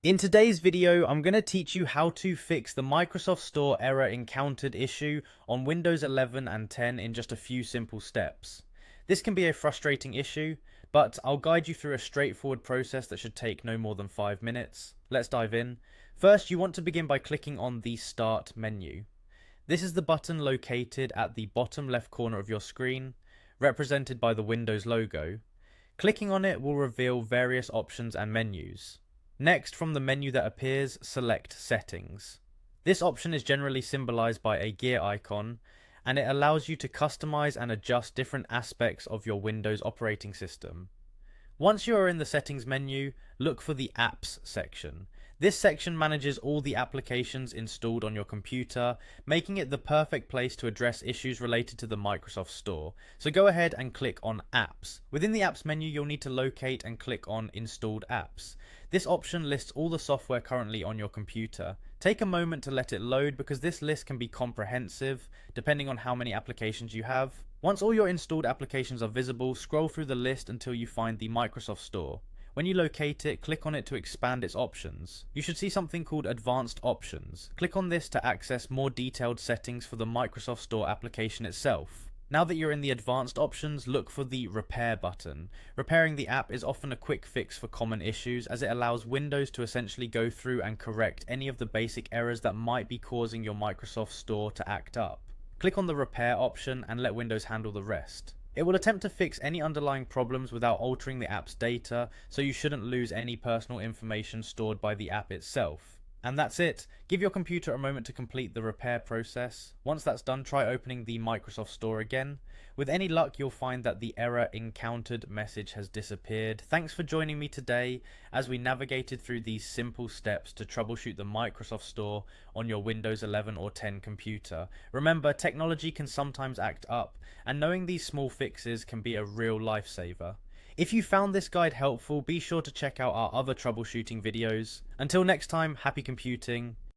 In today's video, I'm going to teach you how to fix the Microsoft Store error encountered issue on Windows 11 and 10 in just a few simple steps. This can be a frustrating issue, but I'll guide you through a straightforward process that should take no more than 5 minutes. Let's dive in. First, you want to begin by clicking on the Start menu. This is the button located at the bottom left corner of your screen, represented by the Windows logo. Clicking on it will reveal various options and menus. Next, from the menu that appears, select Settings. This option is generally symbolized by a gear icon, and it allows you to customize and adjust different aspects of your Windows operating system. Once you are in the Settings menu, look for the Apps section. This section manages all the applications installed on your computer, making it the perfect place to address issues related to the Microsoft Store. So go ahead and click on Apps. Within the Apps menu, you'll need to locate and click on Installed Apps. This option lists all the software currently on your computer. Take a moment to let it load because this list can be comprehensive depending on how many applications you have. Once all your installed applications are visible, scroll through the list until you find the Microsoft Store. When you locate it, click on it to expand its options. You should see something called Advanced Options. Click on this to access more detailed settings for the Microsoft Store application itself. Now that you're in the advanced options, look for the Repair button. Repairing the app is often a quick fix for common issues, as it allows Windows to essentially go through and correct any of the basic errors that might be causing your Microsoft Store to act up. Click on the Repair option and let Windows handle the rest. It will attempt to fix any underlying problems without altering the app's data, so you shouldn't lose any personal information stored by the app itself. And that's it. Give your computer a moment to complete the repair process. Once that's done, try opening the Microsoft Store again. With any luck, you'll find that the error encountered message has disappeared. Thanks for joining me today as we navigated through these simple steps to troubleshoot the Microsoft Store on your Windows 11 or 10 computer. Remember, technology can sometimes act up, and knowing these small fixes can be a real lifesaver. If you found this guide helpful, be sure to check out our other troubleshooting videos. Until next time, happy computing.